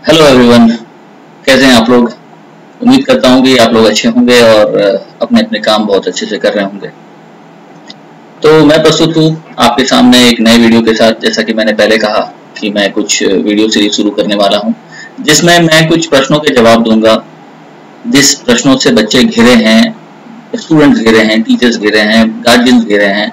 Hello everyone, कैसे हैं आप लोग। उम्मीद करता हूं कि आप लोग अच्छे होंगे और अपने अपने काम बहुत अच्छे से कर रहे होंगे। तो मैं प्रस्तुत हूं आपके सामने एक नए वीडियो के साथ। जैसा कि मैंने पहले कहा कि मैं कुछ वीडियो सीरीज शुरू करने वाला हूं, जिसमें मैं कुछ प्रश्नों के जवाब दूंगा। जिस प्रश्नों से बच्चे घिरे हैं, स्टूडेंट्स घिरे हैं, टीचर्स घिरे हैं, गार्जियंस घिरे हैं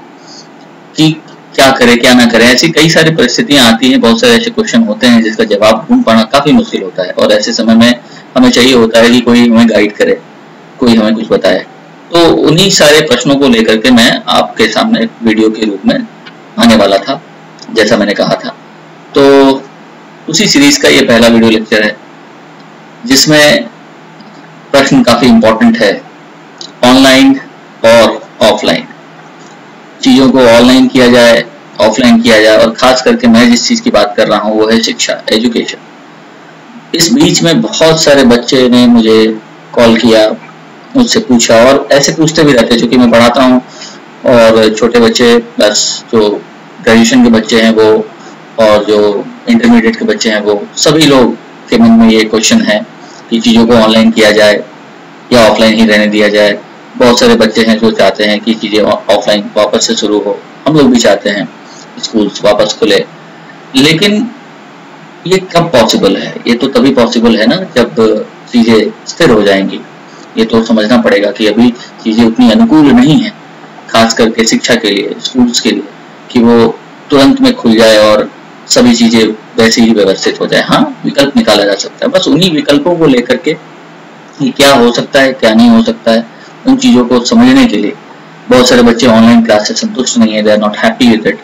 कि क्या करें क्या ना करें। ऐसी कई सारी परिस्थितियां आती हैं, बहुत सारे ऐसे क्वेश्चन होते हैं जिसका जवाब ढूंढ पाना काफी मुश्किल होता है और ऐसे समय में हमें चाहिए होता है कि कोई हमें गाइड करे, कोई हमें कुछ बताए। तो उन्हीं सारे प्रश्नों को लेकर के मैं आपके सामने वीडियो के रूप में आने वाला था, जैसा मैंने कहा था। तो उसी सीरीज का ये पहला वीडियो लेक्चर है, जिसमें प्रश्न काफी इंपॉर्टेंट है। ऑनलाइन और ऑफलाइन, चीजों को ऑनलाइन किया जाए, ऑफलाइन किया जाए, और खास करके मैं जिस चीज की बात कर रहा हूँ वो है शिक्षा, एजुकेशन। इस बीच में बहुत सारे बच्चे ने मुझे कॉल किया, मुझसे पूछा, और ऐसे पूछते भी रहते हैं क्योंकि मैं पढ़ाता हूँ। और छोटे बच्चे प्लस जो ग्रेजुएशन के बच्चे हैं वो, और जो इंटरमीडिएट के बच्चे हैं वो, सभी लोग के मन में ये क्वेश्चन है कि चीज़ों को ऑनलाइन किया जाए या ऑफलाइन ही रहने दिया जाए। बहुत सारे बच्चे हैं जो चाहते हैं कि चीज़ें ऑफलाइन वापस से शुरू हो, हम लोग भी चाहते हैं स्कूल्स वापस खुले। लेकिन ये कब पॉसिबल है? ये तो तभी पॉसिबल है ना जब चीज़ें स्थिर हो जाएंगी। ये तो समझना पड़ेगा कि अभी चीज़ें उतनी अनुकूल नहीं है, खास करके शिक्षा के लिए, स्कूल्स के लिए, कि वो तुरंत में खुल जाए और सभी चीज़ें वैसे ही व्यवस्थित हो जाए। हाँ, विकल्प निकाला जा सकता है, बस उन्हीं विकल्पों को लेकर के कि क्या हो सकता है क्या नहीं हो सकता है, उन चीज़ों को समझने के लिए बहुत सारे बच्चे ऑनलाइन क्लास से संतुष्ट नहीं है। They are not happy with it,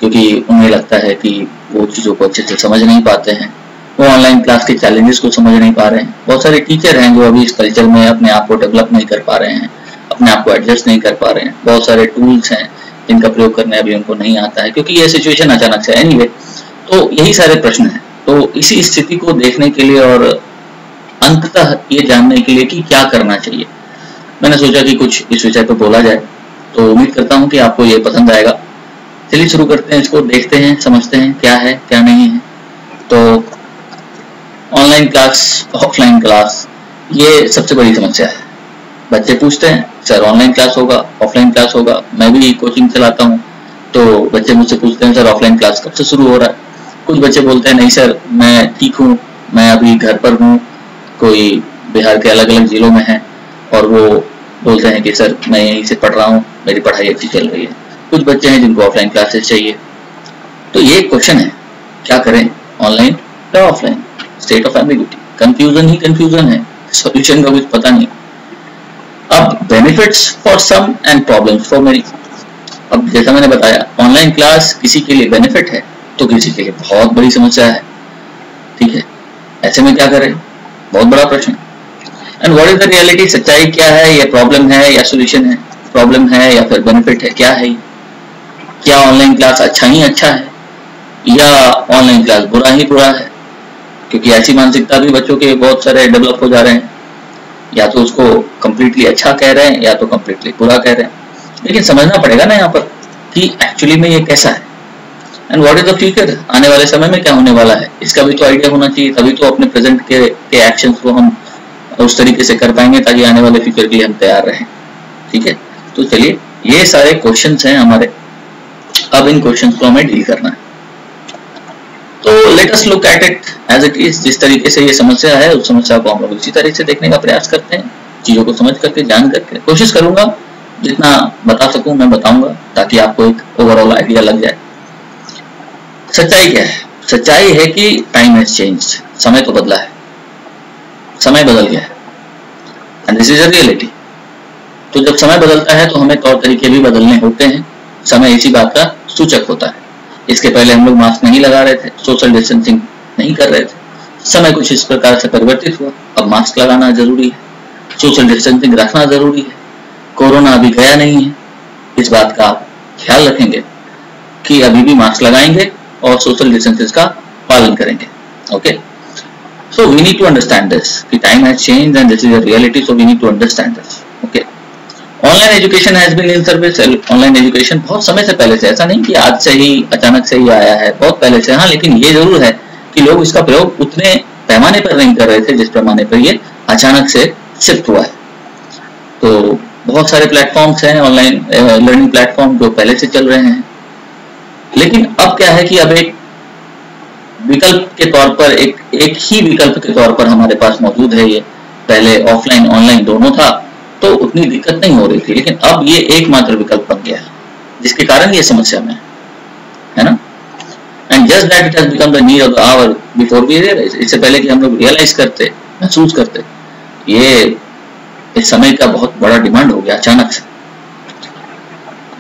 क्योंकि उन्हें लगता है कि वो चीज़ों को अच्छे से समझ नहीं पाते हैं, वो ऑनलाइन क्लास के चैलेंजेस को समझ नहीं पा रहे हैं। बहुत सारे टीचर हैं जो अभी इस कल्चर में अपने आप को डेवलप नहीं कर पा रहे हैं, अपने आप को एडजस्ट नहीं कर पा रहे हैं। बहुत सारे टूल्स हैं जिनका प्रयोग करने अभी उनको नहीं आता है, क्योंकि ये सिचुएशन अचानक से। एनीवे, तो यही सारे प्रश्न हैं। तो इसी स्थिति को देखने के लिए और अंततः ये जानने के लिए कि क्या करना चाहिए, मैंने सोचा कि कुछ इस विषय पर बोला जाए। तो उम्मीद करता हूँ कि आपको ये पसंद आएगा। चलिए शुरू करते हैं, इसको देखते हैं, समझते हैं क्या है क्या नहीं है। तो ऑनलाइन क्लास, ऑफलाइन क्लास, ये सबसे बड़ी समस्या है। बच्चे पूछते हैं सर ऑनलाइन क्लास होगा, ऑफलाइन क्लास होगा। मैं भी कोचिंग चलाता हूँ, तो बच्चे मुझसे पूछते हैं सर ऑफलाइन क्लास कब से शुरू हो रहा है। कुछ बच्चे बोलते हैं नहीं सर मैं ठीक हूँ, मैं अभी घर पर हूँ, कोई बिहार के अलग अलग जिलों में है, और वो बोलते हैं कि सर मैं यहीं से पढ़ रहा हूँ, मेरी पढ़ाई अच्छी चल रही है। कुछ बच्चे हैं जिनको ऑफलाइन क्लासेस चाहिए। तो ये क्वेश्चन है, क्या करें, ऑनलाइन या offline? State of ambiguity, confusion ही कंफ्यूजन है, सॉल्यूशन का कुछ पता नहीं। अब benefits for some and problems for many. अब जैसा मैंने बताया, ऑनलाइन क्लास किसी के लिए बेनिफिट है तो किसी के लिए बहुत बड़ी समस्या है। ठीक है, ऐसे में क्या करें, बहुत बड़ा प्रश्न। And what is the reality, सच्चाई क्या है? ये प्रॉब्लम है या सॉल्यूशन है? प्रॉब्लम है या फिर बेनिफिट है? क्या है? क्या ऑनलाइन क्लास अच्छा ही अच्छा है या ऑनलाइन क्लास बुरा ही बुरा है? क्योंकि ऐसी मानसिकता भी बच्चों के बहुत सारे डेवलप हो जा रहे हैं, या तो उसको कम्प्लीटली अच्छा कह रहे हैं या तो कम्प्लीटली बुरा कह रहे हैं। लेकिन समझना पड़ेगा ना यहाँ पर कि एक्चुअली में ये कैसा है। And what is the future, आने वाले समय में क्या होने वाला है, इसका भी तो आइडिया होना चाहिए। तभी तो अपने प्रेजेंट के एक्शंस को हम उस तरीके से कर पाएंगे ताकि आने वाले फ्यूचर के लिए हम तैयार रहें। ठीक है, तो चलिए, ये सारे क्वेश्चंस हैं हमारे। अब इन क्वेश्चंस को हमें डील करना है। तो let us look at it as it is. जिस तरीके से ये समस्या है, उस समस्या को हम लोग इसी तरीके से देखने का प्रयास करते हैं, चीजों को समझ करके, जान करके। कोशिश करूंगा जितना बता सकूं मैं बताऊंगा, ताकि आपको एक ओवरऑल आइडिया लग जाए। सच्चाई क्या है? सच्चाई है कि टाइम हैज चेंज्ड, समय तो बदला है, समय बदल गया है, and this is a reality. तो जब समय बदलता है तो हमें तौर तरीके भी बदलने होते हैं। समय इसी बात का सूचक होता है। इसके पहले हम लोग मास्क नहीं लगा रहे थे, सोशल डिस्टेंसिंग नहीं कर रहे थे। समय कुछ इस प्रकार से परिवर्तित हुआ, अब मास्क लगाना जरूरी है, सोशल डिस्टेंसिंग रखना जरूरी है। कोरोना अभी गया नहीं है, इस बात का ख्याल रखेंगे कि अभी भी मास्क लगाएंगे और सोशल डिस्टेंसेस का पालन करेंगे। Okay, so we need to understand this कि time has changed and this is a reality, so we need to understand this. Okay, online education has been in service. Online education बहुत समय से पहले से, ऐसा नहीं कि आज से ही अचानक से ही आया है, बहुत पहले से। हाँ, लेकिन ये जरूर है कि लोग इसका प्रयोग उतने पैमाने पर नहीं कर रहे थे जिस पैमाने पर ये अचानक से शिफ्ट हुआ है। तो बहुत सारे प्लेटफॉर्म्स हैं ऑनलाइन लर्निंग प्लेटफॉर्म जो पहले से चल रहे हैं, लेकिन अब क्या है कि अब एक विकल्प के तौर पर एक ही विकल्प के तौर पर हमारे पास मौजूद है ये। पहले ऑफलाइन ऑनलाइन दोनों था तो उतनी दिक्कत नहीं हो रही थी, लेकिन अब ये एकमात्र विकल्प बन गया है जिसके कारण ये समस्या में है ना। And just that it has become the need of the hour before we realise, इससे पहले कि हम लोग रियलाइज करते, महसूस करते, ये इस समय का बहुत बड़ा डिमांड हो गया अचानक से।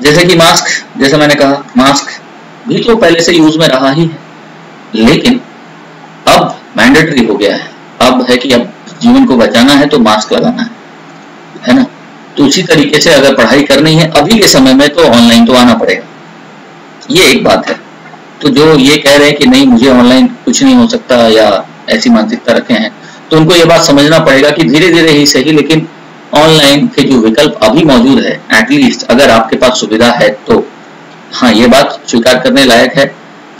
जैसे कि मास्क, जैसे मैंने कहा मास्क भी तो पहले से यूज में रहा ही है, लेकिन अब मैंडेटरी हो गया है। अब है कि अब जीवन को बचाना है तो मास्क लगाना है ना। तो उसी तरीके से अगर पढ़ाई करनी है अभी के समय में तो ऑनलाइन तो आना पड़ेगा, ये एक बात है। तो जो ये कह रहे हैं कि नहीं मुझे ऑनलाइन कुछ नहीं हो सकता या ऐसी मानसिकता रखे हैं, तो उनको ये बात समझना पड़ेगा कि धीरे धीरे ही सही, लेकिन ऑनलाइन के जो विकल्प अभी मौजूद है, एटलीस्ट अगर आपके पास सुविधा है तो हाँ, ये बात स्वीकार करने लायक है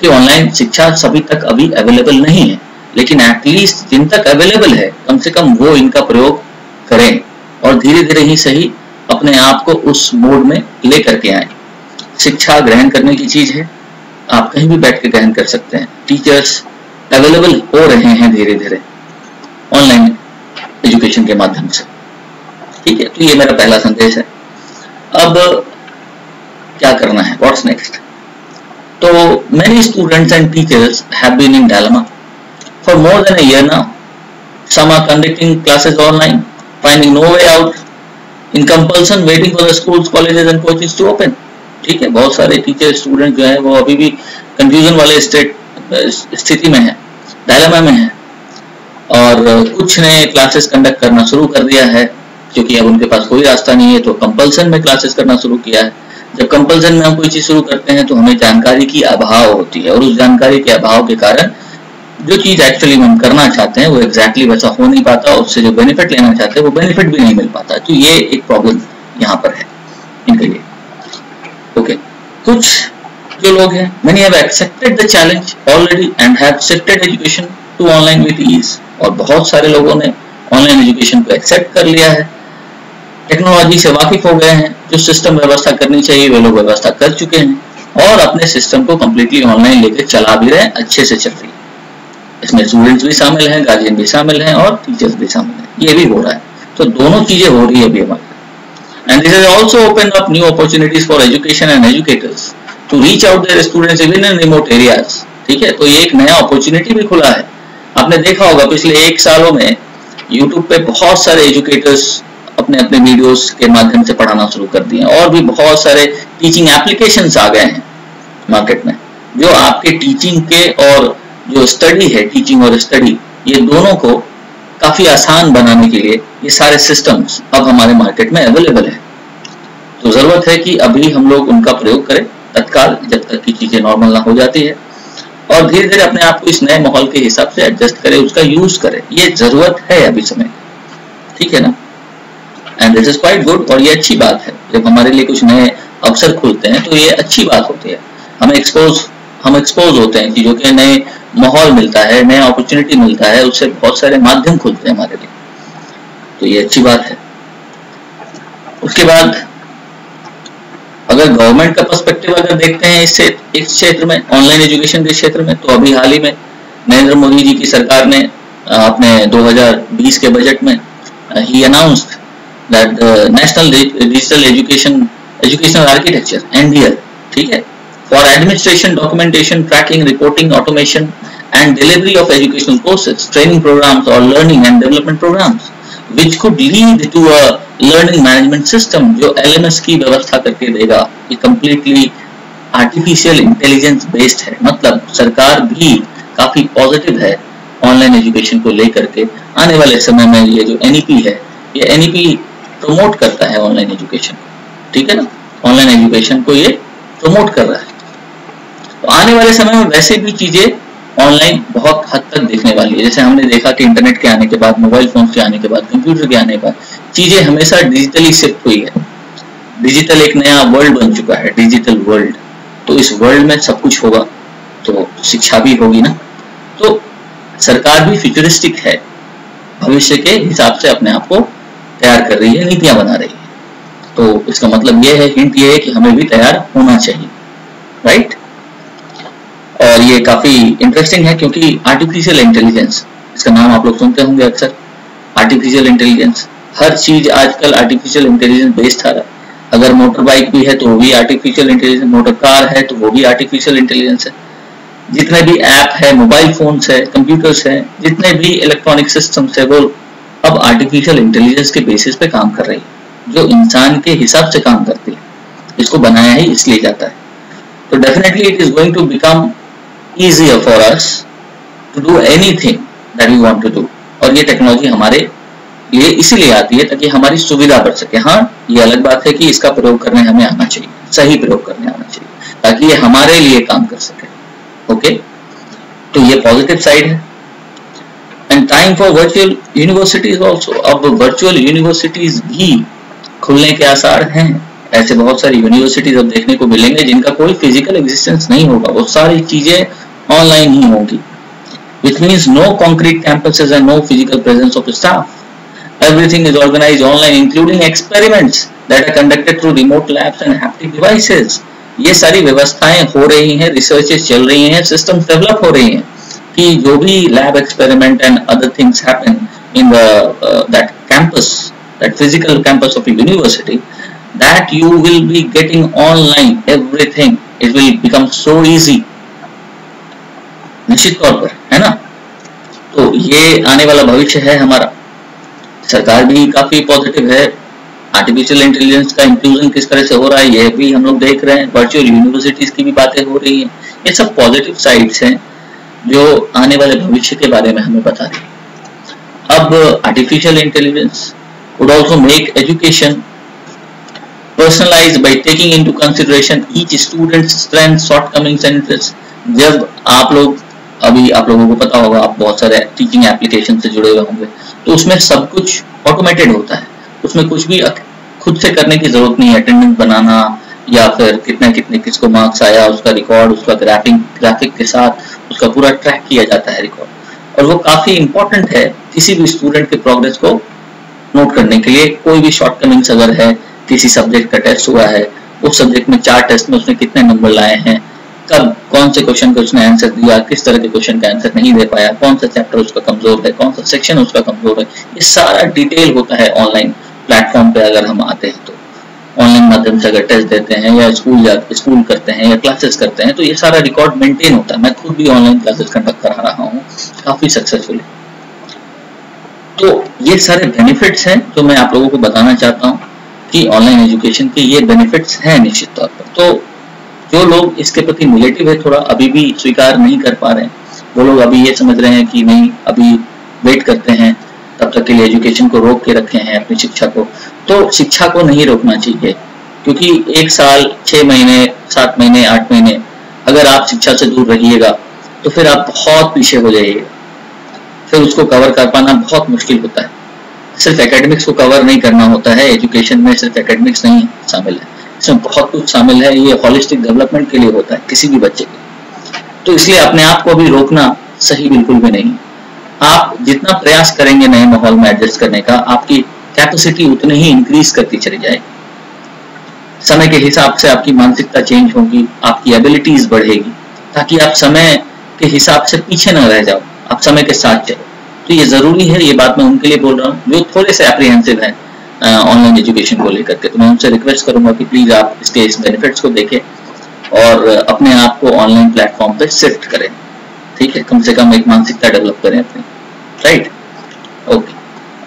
कि ऑनलाइन शिक्षा सभी तक अभी अवेलेबल नहीं है, लेकिन एटलीस्ट जिन तक अवेलेबल है कम से कम वो इनका प्रयोग करें और धीरे धीरे ही सही अपने आप को उस मोड में ले करके आए। शिक्षा ग्रहण करने की चीज है, आप कहीं भी बैठ के ग्रहण कर सकते हैं। टीचर्स अवेलेबल हो रहे हैं धीरे धीरे ऑनलाइन एजुकेशन के माध्यम से, ठीक है। तो ये मेरा पहला संदेश है। अब क्या करना है, व्हाट्स नेक्स्ट? तो many students and teachers have been in dilemma for more than a year now. Some are conducting classes online, finding no way out, in compulsion waiting for the schools, colleges and coaches to open. ठीक है, बहुत सारे teacher student जो है वो अभी भी confusion वाले स्थिति में है, डायलेमा में है, और कुछ ने क्लासेस कंडक्ट करना शुरू कर दिया है क्योंकि अब उनके पास कोई रास्ता नहीं है, तो कंपल्सन में क्लासेस करना शुरू किया है। जब कंपल्सन में हम कोई चीज शुरू करते हैं तो हमें जानकारी की अभाव होती है, और उस जानकारी के अभाव के कारण जो चीज एक्चुअली हम करना चाहते हैं वो एग्जैक्टली वैसा हो नहीं पाता, उससे जो बेनिफिट लेना चाहते हैं वो बेनिफिट भी नहीं मिल पाता। तो ये एक प्रॉब्लम यहाँ पर है इनके लिए। ओके, कुछ जो लोग हैं, many have accepted the challenge already and have shifted education to online with ease, और बहुत सारे लोगों ने ऑनलाइन एजुकेशन को एक्सेप्ट कर लिया है, टेक्नोलॉजी से वाकिफ हो गए हैं, जो सिस्टम व्यवस्था करनी चाहिए वे लोग व्यवस्था कर चुके हैं और अपने सिस्टम को कम्प्लीटली ऑनलाइन लेकर चला भी रहे हैं, अच्छे से चल रही है। इसमें स्टूडेंट्स भी शामिल हैं, गार्जियन भी शामिल हैं और टीचर्स भी शामिल हैं, ये भी हो रहा है। तो दोनों चीजें हो रही है अभी हमारे। And this has also opened up new opportunities for education and educators to reach out their students even in remote areas, ठीक है। तो ये एक नया अपॉर्चुनिटी भी खुला है। आपने देखा होगा पिछले 1 सालों में यूट्यूब पे बहुत सारे एजुकेटर्स अपने अपने वीडियोस के माध्यम से पढ़ाना शुरू कर दिए हैं, और भी बहुत सारे टीचिंग एप्लीकेशंस आ गए हैं मार्केट में, जो आपके टीचिंग के और जो स्टडी है, टीचिंग और स्टडी, ये दोनों को काफी आसान बनाने के लिए ये सारे सिस्टम्स अब हमारे मार्केट में अवेलेबल है। तो जरूरत है कि अभी हम लोग उनका प्रयोग करें तत्काल, जब तक की चीजें नॉर्मल ना हो जाती है, और धीरे धीरे अपने आप को इस नए माहौल के हिसाब से एडजस्ट करें, उसका यूज करें। ये जरूरत है अभी समय, ठीक है ना। And this is quite good, और ये अच्छी बात है। जब हमारे लिए कुछ नए अवसर खुलते हैं तो ये अच्छी बात होती है। हम एक्सपोज होते हैं चीजों के, नए माहौल मिलता है, नया अपॉर्चुनिटी मिलता है, उससे बहुत सारे माध्यम खुलते हैं हमारे लिए, तो ये अच्छी बात है। उसके बाद अगर गवर्नमेंट का पर्सपेक्टिव अगर देखते हैं इस क्षेत्र में, ऑनलाइन एजुकेशन के क्षेत्र में, तो अभी हाल ही में नरेंद्र मोदी जी की सरकार ने अपने 2020 के बजट में ही announced that national digital educational architecture NDL, ठीक है, for administration, documentation, tracking, reporting, automation and delivery of educational courses, training programs or learning and development programs, which could lead to a learning management system जो LMS की व्यवस्था करके देगा। ये completely artificial intelligence based है, मतलब सरकार भी काफी पॉजिटिव है ऑनलाइन एजुकेशन को लेकर के। आने वाले समय में ये जो NEP है, ये NEP प्रमोट करता है ऑनलाइन एजुकेशन, ठीक है ना, ऑनलाइन एजुकेशन को ये प्रमोट कर रहा है। तो आने वाले समय में वैसे भी चीजें ऑनलाइन बहुत हद तक दिखने वाली है। जैसे हमने देखा कि इंटरनेट के आने के बाद, मोबाइल फोन के आने के बाद, कंप्यूटर के आने के बाद चीजें हमेशा डिजिटली शिफ्ट हुई है। डिजिटल एक नया वर्ल्ड बन चुका है, डिजिटल वर्ल्ड। तो इस वर्ल्ड में सब कुछ होगा तो शिक्षा भी होगी ना। तो सरकार भी फ्यूचरिस्टिक है, भविष्य के हिसाब से अपने आप को तैयार कर रही है, नीतियां बना रही है। तो इसका मतलब ये है, हिंट ये है कि हमें भी तैयार होना चाहिए, राइट। और ये काफी इंटरेस्टिंग है क्योंकि आर्टिफिशियल इंटेलिजेंस, इसका नाम आप लोग सुनते होंगे अक्सर, आर्टिफिशियल इंटेलिजेंस। हर चीज आजकल आर्टिफिशियल इंटेलिजेंस बेस्ड आ रहा है। अगर मोटर बाइक भी है तो वो भी आर्टिफिशियल इंटेलिजेंस, मोटर कार है तो वो भी आर्टिफिशियल इंटेलिजेंस है। जितने भी ऐप है, मोबाइल फोन्स है, कंप्यूटर्स है, जितने भी इलेक्ट्रॉनिक सिस्टम्स है, वो अब आर्टिफिशियल इंटेलिजेंस के बेसिस पे काम कर रही है, जो इंसान के हिसाब से काम करती है। इसको बनाया ही इसलिए जाता है। तो definitely it is going to become easier for us to do anything that we want to do. और ये टेक्नोलॉजी हमारे लिए इसीलिए आती है ताकि हमारी सुविधा बढ़ सके। हाँ, ये अलग बात है कि इसका प्रयोग करने हमें आना चाहिए, सही प्रयोग करने आना चाहिए, ताकि ये हमारे लिए काम कर सके। ओके, तो ये पॉजिटिव साइड है। And time for virtual universities also. अब वर्चुअल यूनिवर्सिटीज भी खुलने के आसार हैं। ऐसे बहुत सारी यूनिवर्सिटीज अब देखने को मिलेंगे जिनका कोई फिजिकल एग्जिस्टेंस नहीं होगा, वो सारी चीजें ऑनलाइन ही होंगी, which means no concrete campuses and no physical presence of staff. Everything is organized online, including experiments that are conducted through remote labs and haptic devices. ये सारी व्यवस्थाएं हो रही हैं, रिसर्चेस चल रही हैं, सिस्टम्स डेवलप हो रही हैं कि जो भी lab experiment and other things happen in that campus, that physical campus of a university, that you will be getting online everything. It will become so easy. निश्चित तौर पर, है ना। तो ये आने वाला भविष्य है हमारा। सरकार भी काफी पॉजिटिव है। आर्टिफिशियल इंटेलिजेंस का इंक्लूजन किस तरह से हो रहा है ये भी हम लोग देख रहे हैं। वर्चुअल यूनिवर्सिटीज की भी बातें हो रही हैं। ये सब पॉजिटिव साइड्स हैं जो आने वाले भविष्य के बारे में हमें बता रही है। अब artificial intelligence would also make education personalized by taking into consideration each student's strengths, shortcomings and interests. जब आप लोगों को पता होगा, आप बहुत सारे टीचिंग एप्लीकेशन से जुड़े हुए होंगे, तो उसमें सब कुछ ऑटोमेटेड होता है। उसमें कुछ भी खुद से करने की जरूरत नहीं है। अटेंडेंस बनाना या फिर कितने किसको मार्क्स आया, उसका रिकॉर्ड, उसका ग्राफिक के साथ उसका पूरा ट्रैक किया जाता है रिकॉर्ड। और वो काफी इंपॉर्टेंट है किसी भी स्टूडेंट के प्रोग्रेस को नोट करने के लिए। कोई भी शॉर्टकमिंग्स अगर है, किसी सब्जेक्ट का टेस्ट हुआ है, उस सब्जेक्ट में 4 टेस्ट में उसने कितने नंबर लाए हैं, कब कौन से क्वेश्चन को उसने आंसर दिया, किस तरह के क्वेश्चन का आंसर नहीं दे पाया, कौन सा चैप्टर उसका कमजोर है, कौन सा सेक्शन उसका कमजोर है, ये सारा डिटेल होता है ऑनलाइन प्लेटफॉर्म पे। अगर हम आते हैं तो ऑनलाइन माध्यम से अगर टेस्ट देते हैं या स्कूल करते हैं या क्लासेस करते हैं, तो ये सारा रिकॉर्ड मेंटेन होता है। मैं खुद भी ऑनलाइन क्लासेस कंडक्ट करा रहा हूँ काफी सक्सेसफुली। तो ये सारे बेनिफिट्स हैं जो मैं आप लोगों को बताना चाहता हूँ कि ऑनलाइन एजुकेशन के ये बेनिफिट्स हैं निश्चित तौर पर। तो जो लोग इसके प्रति नेगेटिव है, थोड़ा अभी भी स्वीकार नहीं कर पा रहे हैं, वो लोग अभी ये समझ रहे हैं कि नहीं, अभी वेट करते हैं, तब तक के लिए एजुकेशन को रोक के रखे हैं अपनी शिक्षा को। तो शिक्षा को नहीं रोकना चाहिए, क्योंकि 1 साल, 6 महीने, 7 महीने, 8 महीने अगर आप शिक्षा से दूर रहिएगा तो फिर आप बहुत पीछे हो जाइएगा। फिर उसको कवर कर पाना बहुत मुश्किल होता है। सिर्फ एकेडमिक्स को कवर नहीं करना होता है, एजुकेशन में सिर्फ एकेडमिक्स नहीं शामिल है, इसमें बहुत कुछ शामिल है। ये होलिस्टिक डेवलपमेंट के लिए होता है किसी भी बच्चे के। तो इसलिए अपने आप को भी रोकना सही बिल्कुल भी नहीं। आप जितना प्रयास करेंगे नए माहौल में एडजस्ट करने का, आपकी कैपेसिटी उतनी ही इंक्रीज करती चली जाएगी। समय के हिसाब से आपकी मानसिकता चेंज होगी, आपकी एबिलिटीज बढ़ेगी, ताकि आप समय के हिसाब से पीछे न रह जाओ, आप समय के साथ चलो। तो ये जरूरी है। ये बात मैं उनके लिए बोल रहा हूँ जो थोड़े से एप्रीहेंसिव हैं ऑनलाइन एजुकेशन को लेकर के। तो मैं उनसे रिक्वेस्ट करूंगा कि प्लीज आप इसके इस बेनिफिट्स को देखें और अपने आप को ऑनलाइन प्लेटफॉर्म पे शिफ्ट करें। ठीक है, कम से कम एक मानसिकता डेवलप करें अपनी, right. Okay,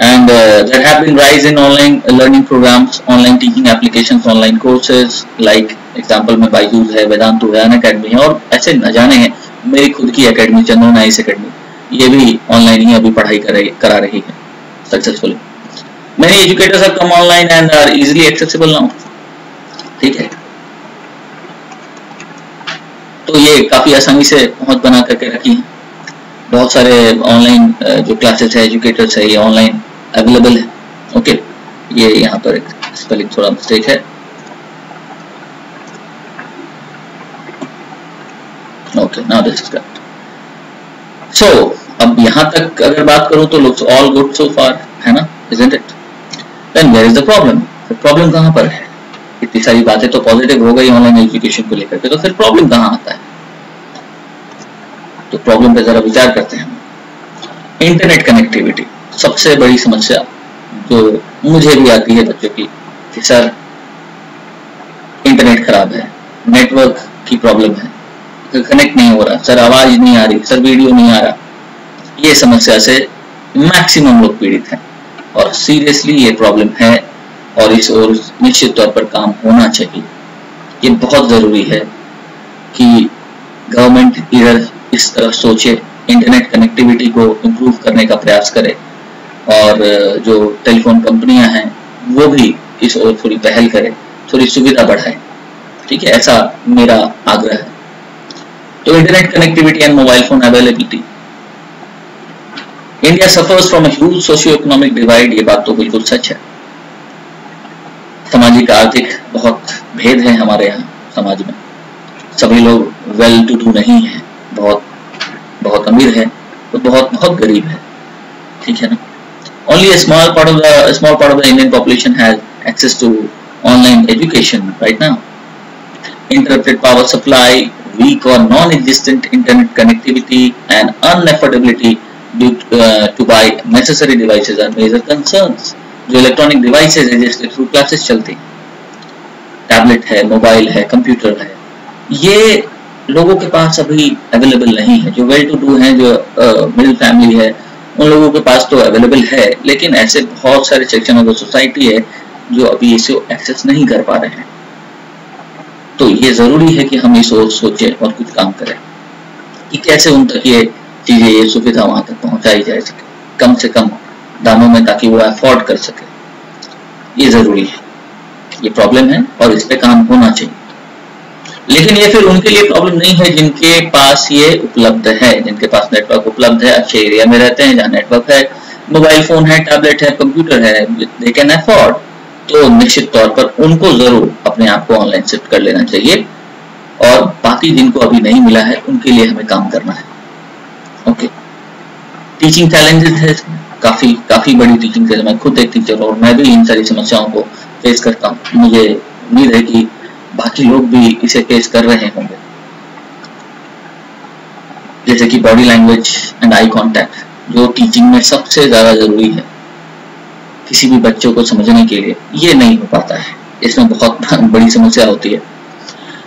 and there have been rise in online learning programmes, online teaching applications, online courses like example में बायजूस है, वेदांतु है, अनअकैडमी है और ऐसे न जाने हैं। मेरी खुद की एकेडमी चंद्रन आईएएस एकेडमी, ये भी ऑनलाइन ही अभी पढ़ाई करा रही है successfully. Many educators have come online and are easily accessible now. ठीक है, तो ये काफी आसानी से पहुंच बना करके रखी है। बहुत सारे ऑनलाइन जो क्लासेस है, एजुकेटर्स है, ये ऑनलाइन अवेलेबल है। ओके, ये यहाँ पर एक स्पेलिंग थोड़ा मिस्टेक है। Okay, now this is correct. So अब यहाँ तक अगर बात करूँ तो looks all good so far, है ना, isn't it? Then where is the problem? Problem कहाँ पर है? इतनी सारी बातें तो पॉजिटिव हो गई ऑनलाइन एजुकेशन को लेकर के, तो फिर प्रॉब्लम कहाँ आता है? तो प्रॉब्लम पे जरा विचार करते हैं। इंटरनेट कनेक्टिविटी सबसे बड़ी समस्या जो मुझे भी आती है बच्चों की, कि सर इंटरनेट खराब है, नेटवर्क की प्रॉब्लम है, कनेक्ट नहीं हो रहा, सर आवाज नहीं आ रही, सर वीडियो नहीं आ रहा। ये समस्या से मैक्सिमम लोग पीड़ित हैं और सीरियसली ये प्रॉब्लम है और इस ओर निश्चित तौर पर काम होना चाहिए। ये बहुत जरूरी है कि गवर्नमेंट इधर इस तरफ सोचे, इंटरनेट कनेक्टिविटी को इम्प्रूव करने का प्रयास करे और जो टेलीफोन कंपनियां हैं वो भी इस ओर थोड़ी पहल करे, थोड़ी सुविधा बढ़ाए। ठीक है, ऐसा मेरा आग्रह है। तो internet connectivity and mobile phone availability, India suffers from a huge socio economic divide, ये बात तो बिल्कुल सच है। सामाजिक आर्थिक बहुत भेद है हमारे यहाँ समाज में, सभी लोग वेल टू डू नहीं है, बहुत बहुत अमीर है तो बहुत बहुत गरीब है। ठीक है ना। Only a small part of the Indian population has access to online education right now. Interrupted power supply, weak or non-existent internet connectivity, and unaffordability to buy necessary devices are major concerns. जो electronic devices है जिसके through classes चलती हैं, tablet है, mobile है, computer है, ये लोगों के पास अभी अवेलेबल नहीं है। जो वेल टू डू हैं, जो मिडिल फैमिली है, उन लोगों के पास तो अवेलेबल है, लेकिन ऐसे बहुत सारे सेक्शन ऑफ द सोसाइटी है जो अभी इसे एक्सेस नहीं कर पा रहे हैं। तो ये जरूरी है कि हम इस ओर सोचें और कुछ काम करें कि कैसे उन तक ये चीजें, ये सुविधा वहां तक पहुंचाई जा सके कम से कम दामों में, ताकि वो अफोर्ड कर सके। ये जरूरी है, ये प्रॉब्लम है और इस पे काम होना चाहिए। लेकिन ये फिर उनके लिए प्रॉब्लम नहीं है जिनके पास ये उपलब्ध है, जिनके पास नेटवर्क उपलब्ध है, अच्छे एरिया में रहते हैं जहाँ नेटवर्क है, मोबाइल फोन है, टैबलेट है, कंप्यूटर है, दे कैन अफोर्ड। तो निश्चित तौर पर उनको जरूर अपने आप को ऑनलाइन शिफ्ट कर लेना चाहिए और बाकी जिनको अभी नहीं मिला है उनके लिए हमें काम करना है। ओके, टीचिंग चैलेंजेस है, काफी बड़ी टीचिंग है। मैं खुद एक टीचर और मैं भी इन सारी समस्याओं को फेस करता हूँ। मुझे उम्मीद है कि बाकी लोग भी इसे फेस कर रहे होंगे, जैसे कि body language and eye contact, जो टीचिंग में सबसे ज्यादा जरूरी है किसी भी बच्चों को समझने के लिए, ये नहीं हो पाता है। इसमें बहुत बड़ी समस्या होती है।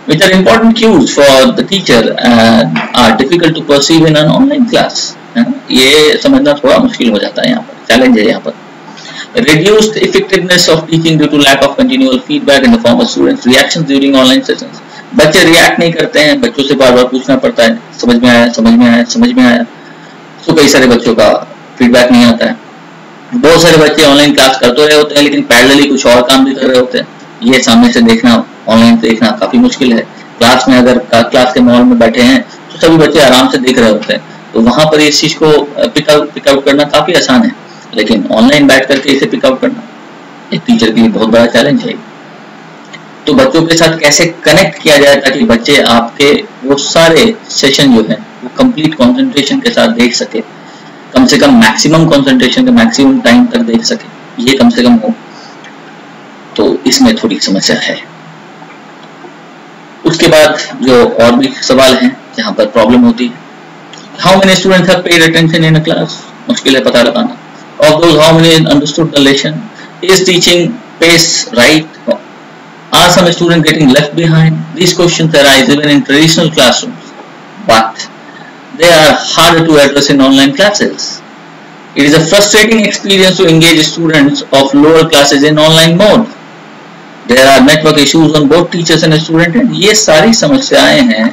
which are important cues for the teacher and are difficult to perceive in an online class. ये समझना थोड़ा मुश्किल हो जाता है, यहाँ पर चैलेंज है। यहाँ पर reduced effectiveness of teaching due to lack of continual feedback in the form of students reactions during online sessions. बच्चे रिएक्ट नहीं करते हैं, बच्चों से बार बार पूछना पड़ता है, समझ में आया, समझ में आया, समझ में आया। तो कई सारे बच्चों का फीडबैक नहीं आता है। बहुत सारे बच्चे ऑनलाइन क्लास करते रहे होते हैं लेकिन पैरेलली कुछ और काम भी कर रहे होते हैं। ये सामने से देखना, ऑनलाइन देखना काफी मुश्किल है। क्लास में अगर क्लास के माहौल में बैठे हैं तो सभी बच्चे आराम से देख रहे होते हैं, तो वहां पर इस चीज को पिकआउट करना काफी आसान है, लेकिन ऑनलाइन बैठ करके इसे पिकआउट करना एक टीचर के लिए बहुत बड़ा चैलेंज है। तो बच्चों के साथ कैसे कनेक्ट किया जाए ताकि बच्चे आपके वो सारे सेशन जो है वो कंप्लीट कंसंट्रेशन के साथ देख सके, कम से कम मैक्सिमम कंसंट्रेशन के मैक्सिमम टाइम तक देख सके, ये कम से कम हो। तो इसमें थोड़ी समस्या है। उसके बाद जो और भी सवाल हैं जहां पर प्रॉब्लम होती है, how many students have paid attention in a class, मुश्किल है पता लगाना। Of those how many understood the lesson, is teaching pace right, are some students getting left behind? These questions arise even in traditional classrooms, but they are harder to address in online classes. It is a frustrating experience to engage students of lower classes in online mode. There are network issues on both teachers and student end. ये सारी समस्याएं हैं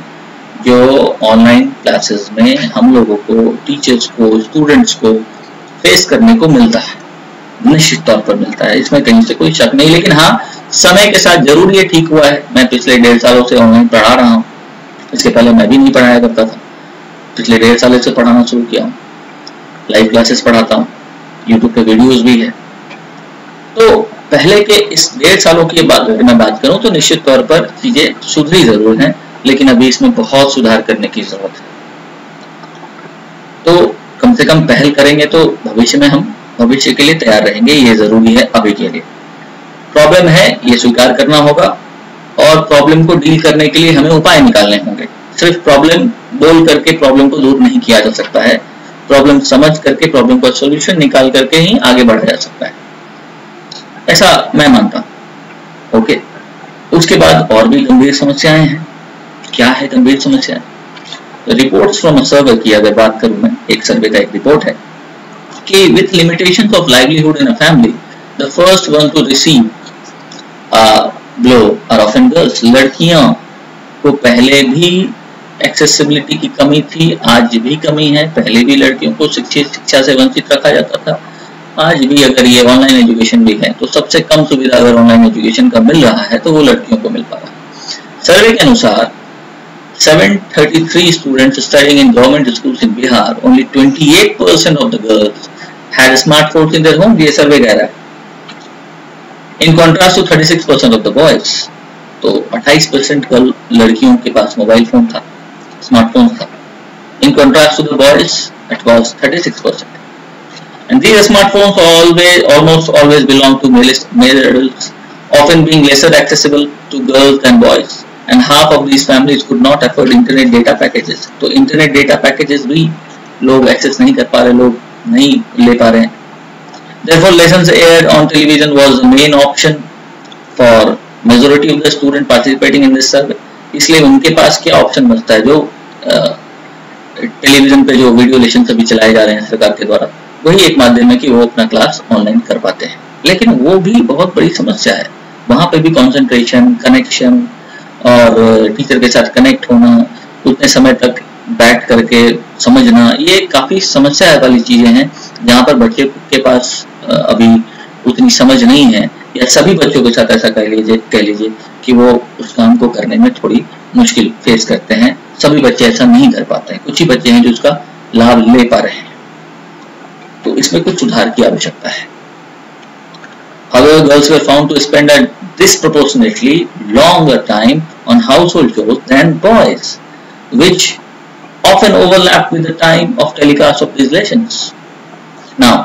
जो online classes में हम लोगों को, teachers को, स्टूडेंट्स को फेस करने को मिलता है, निश्चित तौर पर मिलता है, इसमें कहीं से कोई शक नहीं। लेकिन हाँ, समय के साथ जरूर ये ठीक हुआ है। मैं पिछले 1.5 सालों से ऑनलाइन पढ़ा रहा हूँ, इसके पहले मैं भी नहीं पढ़ाया करता था, पिछले 1.5 साल से पढ़ाना शुरू किया हूँ, लाइव क्लासेस पढ़ाता हूँ, यूट्यूब पे वीडियोस भी है। तो पहले के इस 1.5 सालों की मैं बात करूँ तो निश्चित तौर पर चीजें सुधरी जरूर हैं, लेकिन अभी इसमें बहुत सुधार करने की जरूरत है। तो कम से कम पहल करेंगे तो भविष्य में हम भविष्य के लिए तैयार रहेंगे, ये जरूरी है अभी के लिए। प्रॉब्लम है ये स्वीकार करना होगा और प्रॉब्लम को डील करने के लिए हमें उपाय निकालने होंगे। सिर्फ प्रॉब्लम बोल करके प्रॉब्लम को दूर नहीं किया जा सकता है, प्रॉब्लम समझ करके प्रॉब्लम का सॉल्यूशन निकाल करके ही आगे बढ़ा जा सकता है, ऐसा मैं मानता हूं। ओके, उसके बाद और भी गंभीर समस्याएं हैं। क्या है गंभीर समस्याएं? रिपोर्ट्स फ्रॉम अ सर्वे की अगर बात करूं मैं, एक सर्वे का एक रिपोर्ट है कि with limitations of livelihood in a family the first one to receive blow are often girls. लड़कियां को पहले भी एक्सेसिबिलिटी की कमी थी, आज भी कमी है। पहले भी लड़कियों को शिक्षा से वंचित रखा जाता था, आज भी अगर ये ऑनलाइन एजुकेशन भी है तो सबसे कम सुविधा अगर ऑनलाइन एजुकेशन का मिल रहा है तो वो लड़कियों को मिल पा रहा है। सर्वे के अनुसार 733 students studying in government schools in Bihar, only 28% of the girls had smartphones in their home, ये सर्वे कह रहा है। In contrast to 36% of the boys, तो 28% लड़कियों के पास मोबाइल फोन था, स्मार्टफोन था। In contrast to the boys, it was 36%. And these smartphones almost always belong to male adults, often being lesser accessible to girls than boys. And half of these families could not afford internet data packages. तो internet data packages भी लोग access नहीं कर पा रहे, लोग नहीं ले पा रहे हैं। Therefore, lessons aired on television was the main option for majority of the student participating in this survey. इसलिए उनके पास क्या ऑप्शन बचता है? जो टेलीविजन पे जो वीडियो लेसन सभी चलाए जा रहे हैं सरकार के द्वारा, वही एक माध्यम है कि वो अपना क्लास ऑनलाइन कर पाते हैं। लेकिन वो भी बहुत बड़ी समस्या है, वहां पे भी कंसंट्रेशन, कनेक्शन और टीचर के साथ कनेक्ट होना, उतने समय तक बैठ करके समझना, ये काफी समस्या वाली चीजें हैं जहाँ पर बच्चे के पास अभी उतनी समझ नहीं है, या सभी बच्चों के साथ ऐसा कह लीजिए कि वो उस काम को करने में थोड़ी मुश्किल फेस करते हैं। सभी बच्चे ऐसा नहीं कर पाते हैं, कुछ ही बच्चे हैं जो उसका लाभ ले पा रहे हैं। तो इसमें कुछ सुधार की आवश्यकता है। However, girls were found to spend a disproportionately longer time on household chores than boys, which often overlapped with the time of telecast of these lessons. Now,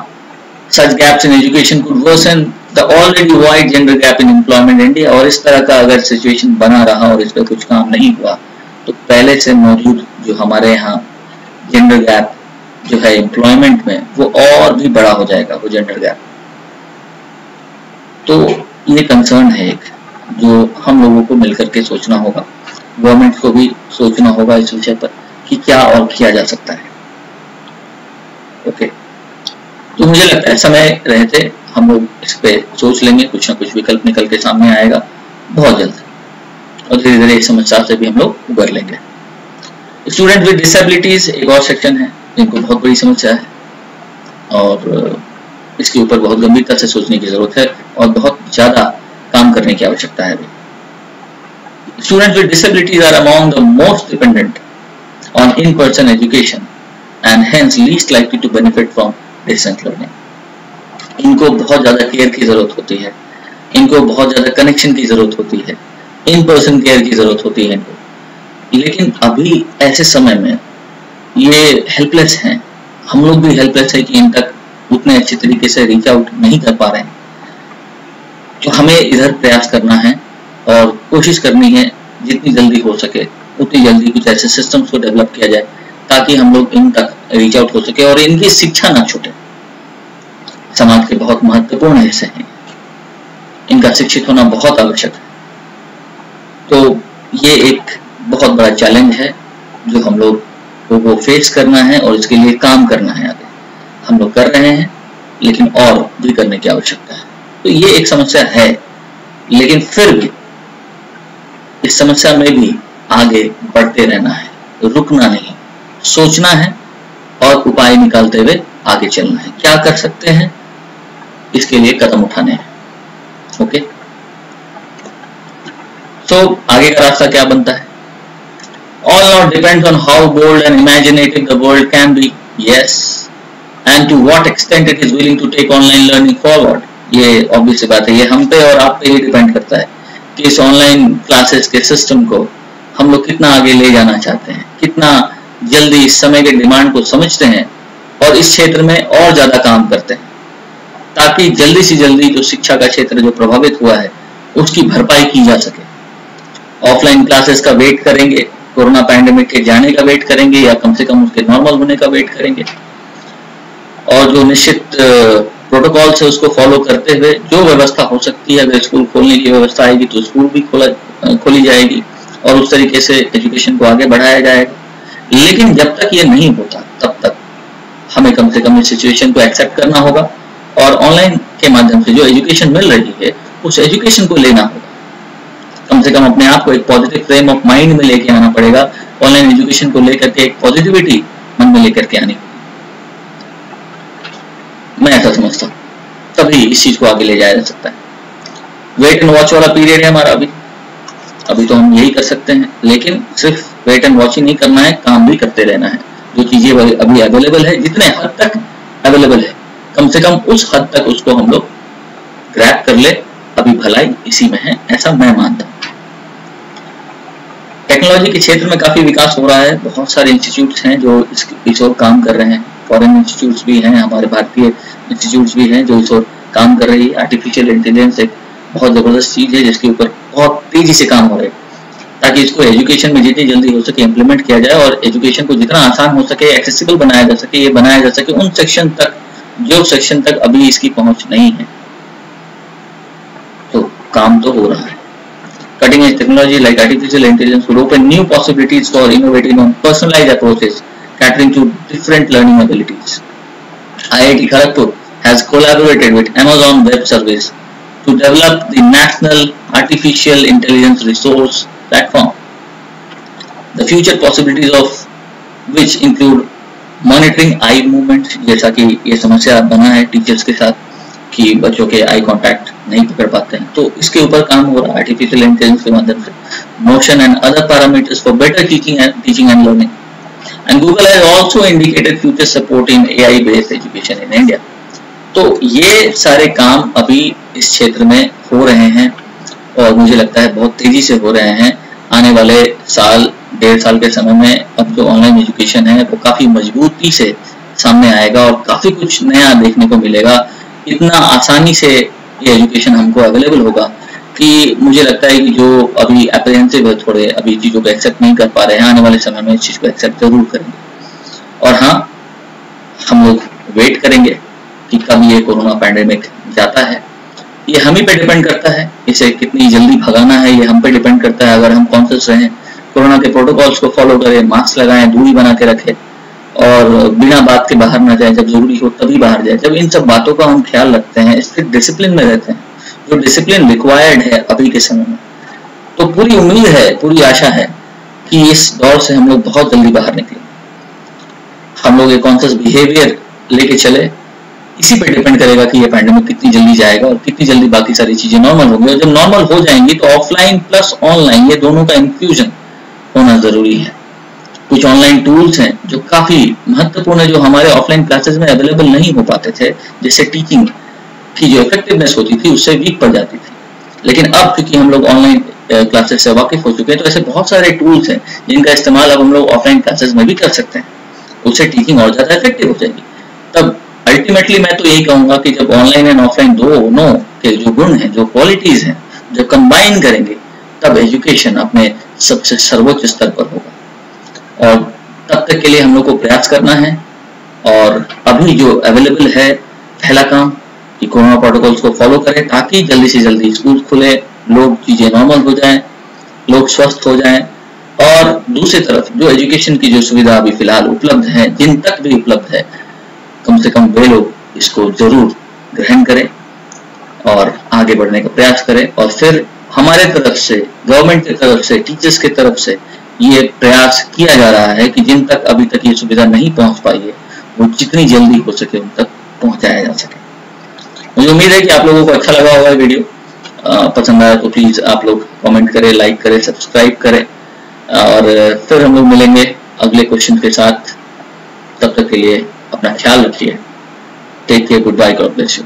such gaps in education could worsen the already wide gender gap in employment in India. और इस तरह का अगर situation बना रहा और इस पर कुछ काम नहीं हुआ तो पहले से मौजूद जो हमारे यहाँ जेंडर गैप जो है एम्प्लॉयमेंट में, वो और भी बड़ा हो जाएगा, वो जेंडर गैप। तो ये कंसर्न है एक, जो हम लोगों को मिलकर के सोचना होगा, गवर्नमेंट को भी सोचना होगा इस विषय पर कि क्या और किया जा सकता है। ओके, तो मुझे लगता है समय रहते हम लोग इस पे सोच लेंगे, कुछ ना कुछ विकल्प निकल के सामने आएगा बहुत जल्द, और धीरे धीरे इस समस्या से भी हम लोग उबर लेंगे। स्टूडेंट विद डिसेबिलिटीज एक और सेक्शन है जिनको बहुत बड़ी समस्या है, और इसके ऊपर बहुत गंभीरता से सोचने की जरूरत है और बहुत ज्यादा काम करने की आवश्यकता है। Students with disabilities are among the most dependent on in-person education and hence least likely to benefit from distance learning. इनको बहुत ज्यादा केयर की जरूरत होती है, इनको बहुत ज्यादा कनेक्शन की जरूरत होती है, इन पर्सन केयर की जरूरत होती है इनको। लेकिन अभी ऐसे समय में ये हेल्पलेस हैं, हम लोग भी हेल्पलेस है कि इन तक उतने अच्छे तरीके से रीच आउट नहीं कर पा रहे हैं। तो हमें इधर प्रयास करना है और कोशिश करनी है जितनी जल्दी हो सके उतनी जल्दी कुछ ऐसे सिस्टम्स को डेवलप किया जाए ताकि हम लोग इन तक रीच आउट हो सके और इनकी शिक्षा ना छूटे। समाज के बहुत महत्वपूर्ण हिस्से हैं, इनका शिक्षित होना बहुत आवश्यक है। तो ये एक बहुत बड़ा चैलेंज है जो हम लोग को फेस करना है और इसके लिए काम करना है। आगे हम लोग कर रहे हैं लेकिन और भी करने की आवश्यकता है। तो ये एक समस्या है, लेकिन फिर भी इस समस्या में भी आगे बढ़ते रहना है, रुकना नहीं, सोचना है और उपाय निकालते हुए आगे चलना है। क्या कर सकते हैं इसके लिए कदम उठाने हैं। ओके, तो आगे का रास्ता क्या बनता है? All now depends on how bold and imaginative the world can be, yes, and to what extent it is willing to take online learning forward. ये obvious बात है, ये हम पे और आप पे ही डिपेंड करता है कि इस ऑनलाइन क्लासेस के सिस्टम को हम लोग कितना आगे ले जाना चाहते हैं, कितना जल्दी इस समय के डिमांड को समझते हैं और इस क्षेत्र में और ज्यादा काम करते हैं, ताकि जल्दी से जल्दी जो शिक्षा का क्षेत्र जो प्रभावित हुआ है उसकी भरपाई की जा सके। ऑफलाइन क्लासेस का वेट करेंगे, कोरोना पैंडेमिक के जाने का वेट करेंगे, या कम से कम उसके नॉर्मल होने का वेट करेंगे, और जो निश्चित प्रोटोकॉल है उसको फॉलो करते हुए जो व्यवस्था हो सकती है, अगर स्कूल खोलने की व्यवस्था आएगी तो स्कूल भी खोली जाएगी और उस तरीके से एजुकेशन को आगे बढ़ाया जाएगा। लेकिन जब तक ये नहीं होता तब तक हमें कम से कम इस सिचुएशन को एक्सेप्ट करना होगा और ऑनलाइन के माध्यम से जो एजुकेशन मिल रही है उस एजुकेशन को लेना होगा। कम से कम अपने आप को एक पॉजिटिव फ्रेम ऑफ माइंड में लेके आना पड़ेगा, ऑनलाइन एजुकेशन को लेकर के एक पॉजिटिविटी मन में लेकर के आनी होगी। मैं ऐसा समझता हूँ, तभी इस चीज को आगे ले जाया जा सकता है। वेट एंड वॉच वाला पीरियड है हमारा अभी तो हम यही कर सकते हैं, लेकिन सिर्फ वेट एंड वॉच ही नहीं करना है, काम भी करते रहना है। जो चीजें अभी अवेलेबल है, जितने हद तक अवेलेबल है, कम से कम उस हद तक उसको हम लोग ग्रैब कर ले, अभी भलाई इसी में है, ऐसा मैं मानता हूँ। टेक्नोलॉजी के क्षेत्र में काफी विकास हो रहा है, बहुत सारे इंस्टीट्यूट्स हैं जो इस ओर काम कर रहे हैं, फॉरेन इंस्टीट्यूट्स भी हैं, हमारे भारतीय इंस्टीट्यूट्स भी हैं जो इस ओर काम कर रही है। आर्टिफिशियल इंटेलिजेंस एक बहुत जबरदस्त चीज है जिसके ऊपर बहुत तेजी से काम हो रहा है, ताकि इसको एजुकेशन में जितनी जल्दी हो सके इम्प्लीमेंट किया जाए और एजुकेशन को जितना आसान हो सके, एक्सेसिबल बनाया जा सके, ये बनाया जा सके उन सेक्शन तक जो सेक्शन तक अभी इसकी पहुंच नहीं है। तो काम तो हो रहा है। Cutting edge technology like artificial intelligence will open new possibilities for innovating on personalized approaches catering to different learning abilities. IIT Kharagpur has collaborated with Amazon Web Services to develop the National Artificial Intelligence Resource Platform. The future possibilities of which include monitoring eye movement, जैसा कि ये समस्या बना है teachers के साथ कि बच्चों के आई कांटेक्ट नहीं पकड़ पाते हैं, तो इसके ऊपर काम हो रहा है आर्टिफिशियल इंटेलिजेंस के माध्यम से। Motion and other parameters for better teaching and learning. And Google has also indicated future support in AI based education in India. तो ये सारे काम अभी इस क्षेत्र में हो रहे हैं और मुझे लगता है बहुत तेजी से हो रहे हैं। आने वाले साल, 1.5 साल के समय में अब जो ऑनलाइन एजुकेशन है वो काफी मजबूती से सामने आएगा और काफी कुछ नया देखने को मिलेगा। इतना आसानी से ये एजुकेशन हमको अवेलेबल होगा कि मुझे लगता है कि जो अभी एप्रीहेंसिव है, थोड़े अभी चीजों को एक्सेप्ट नहीं कर पा रहे हैं, आने वाले समय में इस चीज को एक्सेप्ट जरूर करेंगे। और हाँ, हम लोग वेट करेंगे कि कब ये कोरोना पैंडेमिक जाता है। ये हम ही पे डिपेंड करता है, इसे कितनी जल्दी भगाना है ये हम पे डिपेंड करता है। अगर हम कॉन्शियस रहें, कोरोना के प्रोटोकॉल्स को फॉलो करें, मास्क लगाएं, दूरी बना के रखें और बिना बात के बाहर ना जाए, जब जरूरी हो तभी बाहर जाए, जब इन सब बातों का हम ख्याल रखते हैं, स्ट्रिक्ट डिसिप्लिन में रहते हैं, जो डिसिप्लिन रिक्वायर्ड है अभी के समय में, तो पूरी उम्मीद है, पूरी आशा है कि इस दौर से हम लोग बहुत जल्दी बाहर निकलेंगे। हम लोग एक कॉन्शियस बिहेवियर लेके चले, इसी पे डिपेंड करेगा कि ये पैंडेमिक कितनी जल्दी जाएगा और कितनी जल्दी बाकी सारी चीजें नॉर्मल होंगी। और जब नॉर्मल हो जाएंगी तो ऑफलाइन प्लस ऑनलाइन ये दोनों का इंफ्यूजन होना जरूरी है। कुछ ऑनलाइन टूल्स हैं जो काफी महत्वपूर्ण है, जो हमारे ऑफलाइन क्लासेस में अवेलेबल नहीं हो पाते थे, जैसे टीचिंग की जो इफेक्टिवनेस होती थी उससे वीक पड़ जाती थी। लेकिन अब क्योंकि हम लोग ऑनलाइन क्लासेस से वाकिफ हो चुके हैं, तो ऐसे बहुत सारे टूल्स हैं जिनका इस्तेमाल अब हम लोग ऑफलाइन क्लासेस में भी कर सकते हैं, उससे टीचिंग और ज्यादा इफेक्टिव हो जाएगी। तब अल्टीमेटली मैं तो यही कहूंगा कि जब ऑनलाइन एंड ऑफलाइन दोनों के जो गुण हैं, जो क्वालिटीज हैं, जब कंबाइन करेंगे तब एजुकेशन अपने सबसे सर्वोच्च स्तर पर होगा। और तब तक के लिए हम लोग को प्रयास करना है। और अभी जो अवेलेबल है, पहला काम कि कोरोना प्रोटोकॉल्स को फॉलो करें ताकि जल्दी से जल्दी स्कूल खुले, लोग चीजें नॉर्मल हो जाएं, लोग स्वस्थ हो जाएं। और दूसरी तरफ जो एजुकेशन की जो सुविधा अभी फिलहाल उपलब्ध है, जिन तक भी उपलब्ध है, कम से कम वे लोग इसको जरूर ग्रहण करें और आगे बढ़ने का प्रयास करें। और फिर हमारे तरफ से, गवर्नमेंट की तरफ से, टीचर्स की तरफ से ये प्रयास किया जा रहा है कि जिन तक अभी तक ये सुविधा नहीं पहुंच पाई है, वो जितनी जल्दी हो सके उन तक पहुंचाया जा सके। मुझे उम्मीद है कि आप लोगों को अच्छा लगा होगा वीडियो। पसंद आया तो प्लीज आप लोग कमेंट करें, लाइक करें, सब्सक्राइब करें और फिर हम लोग मिलेंगे अगले क्वेश्चन के साथ। तब तक के लिए अपना ख्याल रखिए। Take care, good bye, God bless you.